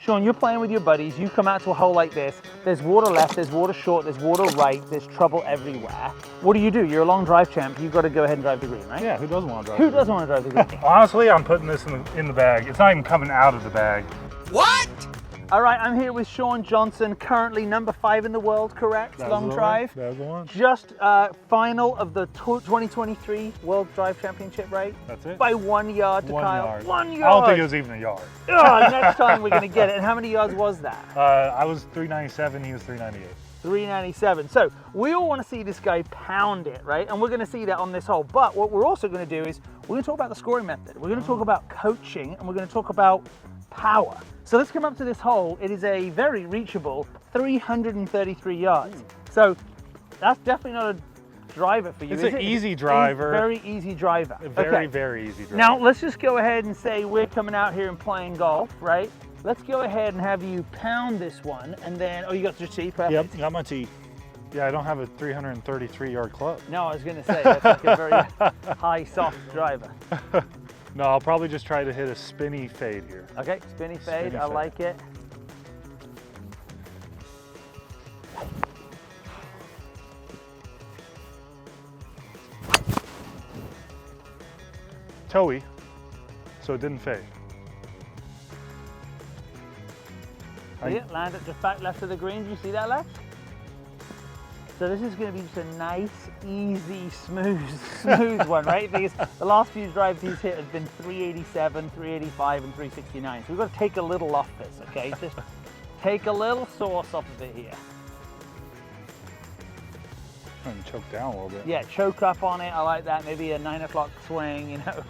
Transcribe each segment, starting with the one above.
Sean, you're playing with your buddies, you come out to a hole like this, there's water left, there's water short, there's water right, there's trouble everywhere. What do? You're a long drive champ, you've got to go ahead and drive the green, right? Yeah, who doesn't want to drive Who doesn't want to drive the green? Honestly, I'm putting this in the bag. It's not even coming out of the bag. What? All right, I'm here with Sean Johnson, currently number 5 in the world, correct? Long drive. That's the one. Just final of the 2023 World Drive Championship, right? That's it. By 1 yard to Kyle. 1 yard. 1 yard. I don't think it was even a yard. Oh, next time we're going to get it. And how many yards was that? I was 397, he was 398. 397. So we all want to see this guy pound it, right? And we're going to see that on this hole. But what we're also going to do is we're going to talk about the scoring method. We're going to talk about coaching, and we're going to talk about power. So let's come up to this hole. It is a very reachable 333 yards. So that's definitely not a driver for you. It's an easy driver. Very easy driver. Very easy driver. Now let's just go ahead and say we're coming out here and playing golf, right? Let's go ahead and have you pound this one, and then, oh, you got your tee, perfect. Yep, got my tee. Yeah, I don't have a 333 yard club. No, I was going to say, that's like a very high, soft driver. No, I'll probably just try to hit a spinny fade here. Okay, spinny fade, I like it. Toey, so it didn't fade. See it? Land it just back left of the green. Do you see that left? So this is going to be just a nice, easy, smooth one, right? Because the last few drives he's hit have been 387, 385, and 369. So we've got to take a little off this, okay? Just take a little sauce off of it here. Trying to choke down a little bit. Yeah, choke up on it. I like that. Maybe a 9 o'clock swing, you know.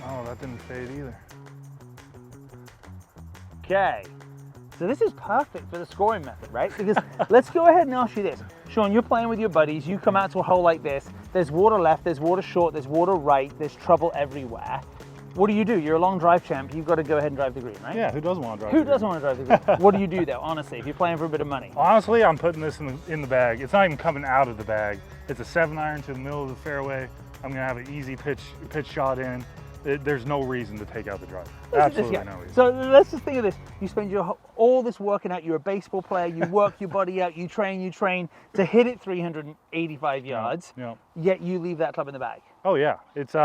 Oh, that didn't fade either. Okay. So this is perfect for the scoring method, right? Because let's go ahead and ask you this. Sean, you're playing with your buddies, you come out to a hole like this, there's water left, there's water short, there's water right, there's trouble everywhere. What do? You're a long drive champ, you've got to go ahead and drive the green, right? Yeah, who doesn't want to drive Who the green? doesn't want to drive the green? What do you do though, honestly, if you're playing for a bit of money? Honestly, I'm putting this in the bag. It's not even coming out of the bag. It's a 7-iron to the middle of the fairway. I'm going to have an easy pitch shot in. There's no reason to take out the driver. Absolutely no reason. So let's just think of this. You spend all this working out. You're a baseball player. You work your body out. You train to hit it 385 yards. Yeah. Yet you leave that club in the bag. Oh yeah. It's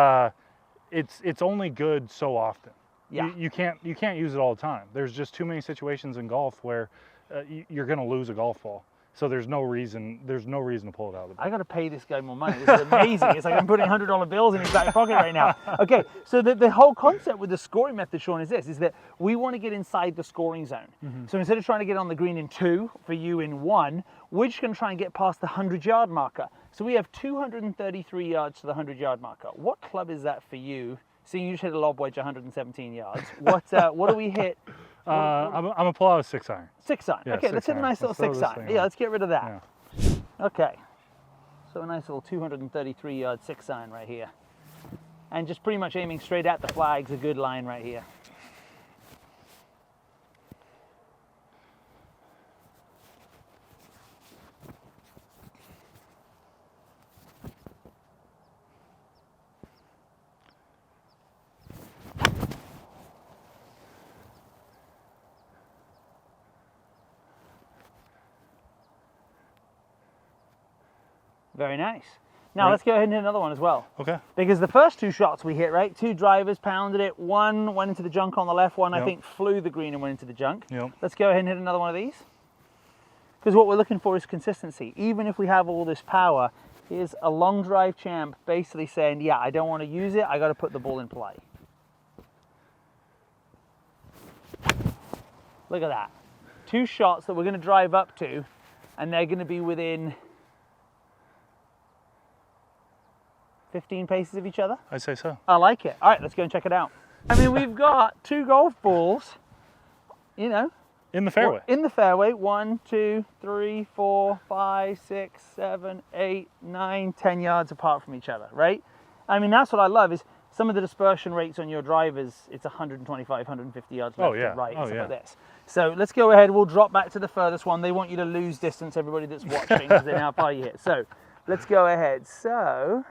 only good so often. Yeah. You can't use it all the time. There's just too many situations in golf where you're going to lose a golf ball. So there's no reason to pull it out of the bag. I got to pay this guy more money. This is amazing. It's like I'm putting $100 bills in his back pocket right now. Okay, so the whole concept with the scoring method, Sean, is that we want to get inside the scoring zone. Mm-hmm. So instead of trying to get on the green in 2, for you in 1, we're just going to try and get past the 100-yard marker. So we have 233 yards to the 100-yard marker. What club is that for you? Seeing you just hit a lob wedge 117 yards. What do we hit? I'm gonna pull out a 6-iron. 6-iron. Yeah, okay, let's hit a nice little 6-iron. Yeah, let's get rid of that. Yeah. Okay. So a nice little 233-yard 6-iron right here. And just pretty much aiming straight at the flag's a good line right here. Very nice. Now let's go ahead and hit another one as well. Okay. Because the first 2 shots we hit, right? 2 drivers pounded it. 1 went into the junk on the left. 1, I think, flew the green and went into the junk. Yep. Let's go ahead and hit another one of these. Because what we're looking for is consistency. Even if we have all this power, here's a long drive champ basically saying, yeah, I don't want to use it. I got to put the ball in play. Look at that. 2 shots that we're going to drive up to, and they're going to be within 15 paces of each other? I'd say so. I like it. All right, let's go and check it out. I mean, we've got 2 golf balls, you know. In the fairway. In the fairway. 1, 2, 3, 4, 5, 6, 7, 8, 9, 10 yards apart from each other, right? I mean, that's what I love is some of the dispersion rates on your drivers, it's 125, 150 yards left to right and stuff like this. So let's go ahead. We'll drop back to the furthest one. They want you to lose distance, everybody that's watching, because they know how far you hit. So let's go ahead. So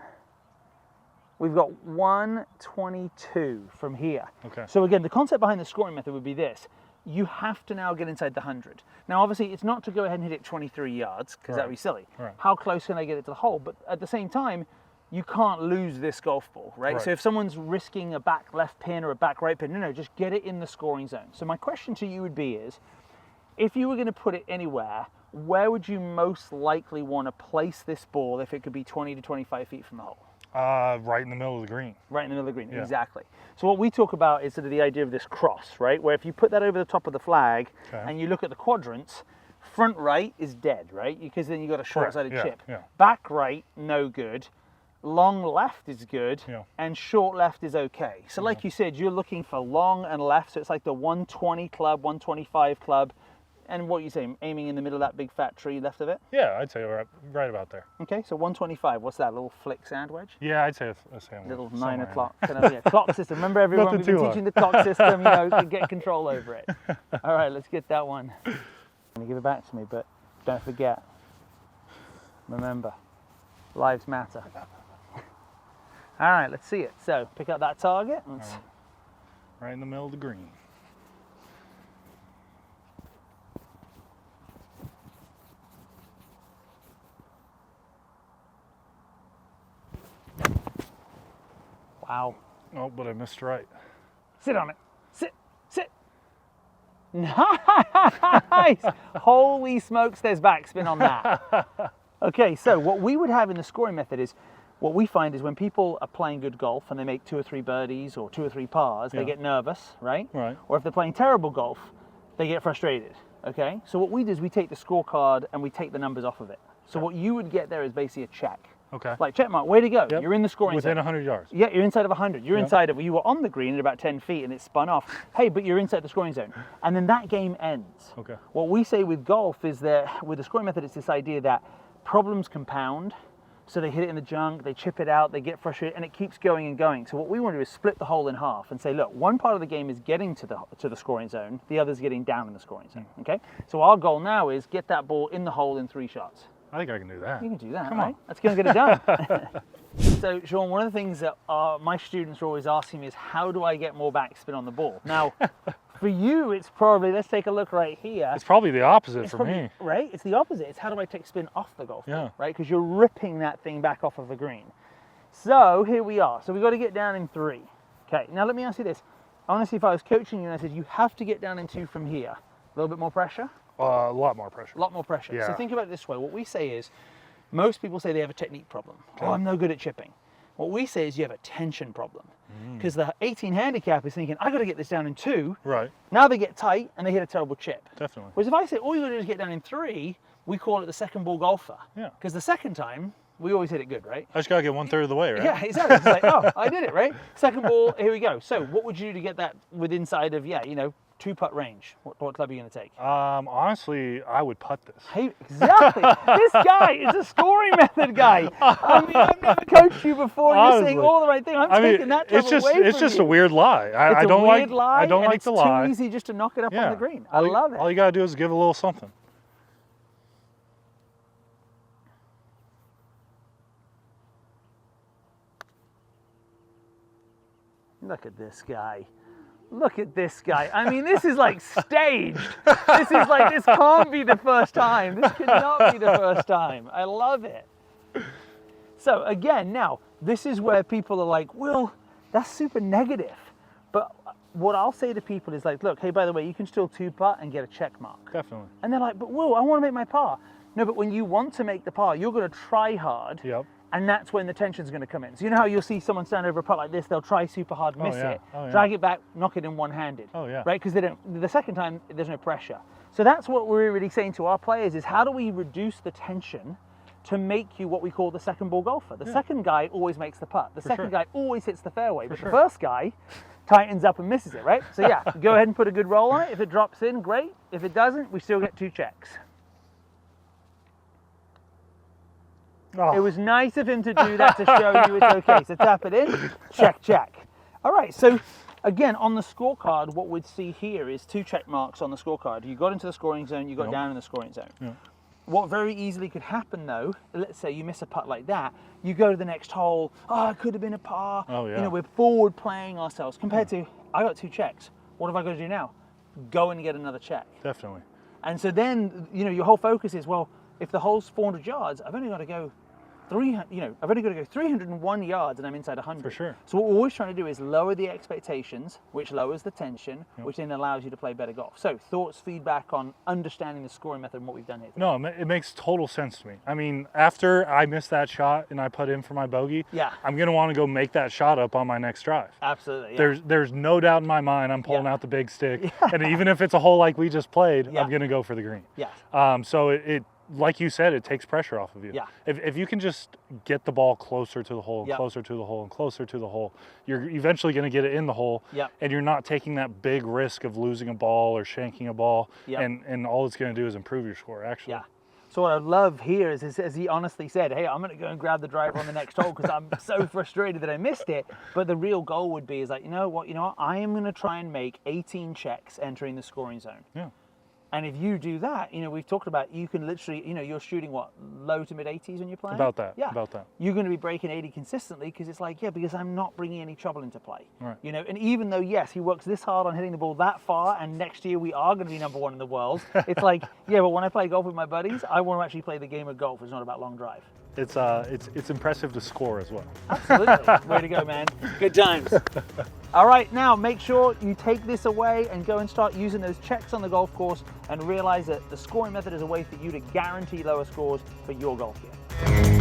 we've got 122 from here. Okay. So again, the concept behind the scoring method would be this. You have to now get inside the 100. Now, obviously, it's not to go ahead and hit it 23 yards, because that would be silly. Right. How close can I get it to the hole? But at the same time, you can't lose this golf ball, right? So if someone's risking a back left pin or a back right pin, no, just get it in the scoring zone. So my question to you would be is, if you were going to put it anywhere, where would you most likely want to place this ball if it could be 20 to 25 feet from the hole? Right in the middle of the green. Right in the middle of the green, Yeah. exactly. So what we talk about is sort of the idea of this cross, right? Where if you put that over the top of the flag and you look at the quadrants, front right is dead, right? Because then you've got a short-sided chip. Yeah. Back right, no good. Long left is good, and short left is okay. So like you said, you're looking for long and left, so it's like the 120 club, 125 club, and what you say, aiming in the middle of that big fat tree left of it? Yeah, I'd say right about there. Okay, so 125, what's that, a little flick sand wedge? Yeah, I'd say a sandwich. Little 9 o'clock, kind of, clock system. Remember everyone, we've been teaching the clock system, to get control over it. All right, let's get that one. Give it back to me, but don't forget, remember, lives matter. All right, let's see it. So pick up that target. Right in the middle of the green. Wow. Oh, but I missed right. Sit on it. Sit. Nice. Holy smokes, there's backspin on that. Okay, so what we would have in the scoring method is, what we find is when people are playing good golf and they make 2 or 3 birdies or 2 or 3 pars, they get nervous, right? Right. Or if they're playing terrible golf, they get frustrated, okay? So what we do is we take the scorecard and we take the numbers off of it. So what you would get there is basically a check. Okay. Like, check mark, way to go. Yep. You're in the scoring Within zone. 100 yards. Yeah, you're inside of 100. You're inside of, you were on the green at about 10 feet and it spun off. Hey, but you're inside the scoring zone. And then that game ends. Okay. What we say with golf is that with the scoring method, it's this idea that problems compound. So they hit it in the junk, they chip it out, they get frustrated, and it keeps going and going. So what we want to do is split the hole in half and say, look, one part of the game is getting to the scoring zone, the other's getting down in the scoring zone, okay? So our goal now is get that ball in the hole in 3 shots. I think I can do that. You can do that, Come right? on. Let's go and get it done. So, Sean, one of the things that my students are always asking me is, how do I get more backspin on the ball? Now, for you, it's probably, let's take a look right here. It's probably the opposite It's for probably, me. right? It's the opposite. It's how do I take spin off the golf ball, Yeah. right? Because you're ripping that thing back off of the green. So here we are. So we've got to get down in 3. Okay, now let me ask you this. I want to see if I was coaching you and I said, you have to get down in 2 from here. A little bit more pressure? A lot more pressure. A lot more pressure. Yeah. So think about it this way. What we say is, most people say they have a technique problem. Okay. Oh, I'm no good at chipping. What we say is you have a tension problem. Because the 18 handicap is thinking, I got to get this down in 2. Right. Now they get tight and they hit a terrible chip. Definitely. Whereas if I say all you got to do is get down in 3, we call it the second ball golfer. Yeah. Because the second time, we always hit it good, right? I just got to get 1/3 of the way, right? Yeah, exactly. It's like, oh, I did it, right? Second ball, here we go. So what would you do to get that with inside of, 2-putt range? What club are you going to take? Honestly, I would putt this. Hey, exactly. This guy is a scoring method guy. I mean, I've never coached you before. You're saying Honestly. all the right thing. I'm taking that club it's just away it's from just you. a weird lie. It's I don't a weird like lie, I don't and like it's the lie. too easy just to knock it up on Yeah. the green. I love it. All you gotta do is give a little something. Look at this guy. Look at this guy. I mean, this is like staged. This can't be the first time. This cannot be the first time. I love it. So again, now, this is where people are like, well, that's super negative. But what I'll say to people is like, look, hey, by the way, you can still 2-putt and get a check mark. Definitely. And they're like, but Will, I want to make my par. No, but when you want to make the par, you're going to try hard. Yep. And that's when the tension's going to come in. So you know how you'll see someone stand over a putt like this, they'll try super hard, miss it, drag it back, knock it in one-handed. Oh, yeah. Right? Because the second time, there's no pressure. So that's what we're really saying to our players is, how do we reduce the tension to make you what we call the second ball golfer? The second guy always makes the putt. The second guy always hits the fairway. But the first guy tightens up and misses it, right? So yeah, go ahead and put a good roll on it. If it drops in, great. If it doesn't, we still get 2 checks. Oh. It was nice of him to do that to show you it's okay. So tap it in, check, check. All right, so again, on the scorecard, what we'd see here is 2 check marks on the scorecard. You got into the scoring zone, you got down in the scoring zone. Yep. What very easily could happen though, let's say you miss a putt like that, you go to the next hole, oh, it could have been a par. Oh, yeah. You know, we're forward playing ourselves compared to, I got 2 checks. What have I got to do now? Go and get another check. Definitely. And so then, you know, your whole focus is, well, if the hole's 400 yards, I've only got to go 301 yards and I'm inside 100. For sure. So what we're always trying to do is lower the expectations, which lowers the tension, which then allows you to play better golf. So thoughts, feedback on understanding the scoring method and what we've done here. No, it makes total sense to me. I mean, after I miss that shot and I put in for my bogey, Yeah. I'm going to want to go make that shot up on my next drive. Absolutely. Yeah. There's no doubt in my mind I'm pulling out the big stick. And even if it's a hole like we just played, I'm going to go for the green. Yeah. So it like you said, it takes pressure off of you. Yeah. If you can just get the ball closer to the hole, and closer to the hole, and closer to the hole, you're eventually going to get it in the hole. And you're not taking that big risk of losing a ball or shanking a ball. And all it's going to do is improve your score, actually. Yeah. So what I love here is, as he honestly said, hey, I'm going to go and grab the driver on the next hole because I'm so frustrated that I missed it. But the real goal would be is like, you know what, I am going to try and make 18 checks entering the scoring zone. Yeah. And if you do that, we've talked about, you can literally, you're shooting what, low to mid 80s when you're playing? About that. Yeah. About that. You're going to be breaking 80 consistently because it's like, because I'm not bringing any trouble into play. Right. And even though, yes, he works this hard on hitting the ball that far, and next year we are going to be #1 in the world, it's like, but when I play golf with my buddies, I want to actually play the game of golf. It's not about long drive. It's impressive to score as well. Absolutely. Way to go, man. Good times. All right, now make sure you take this away and go and start using those checks on the golf course and realize that the scoring method is a way for you to guarantee lower scores for your golf game.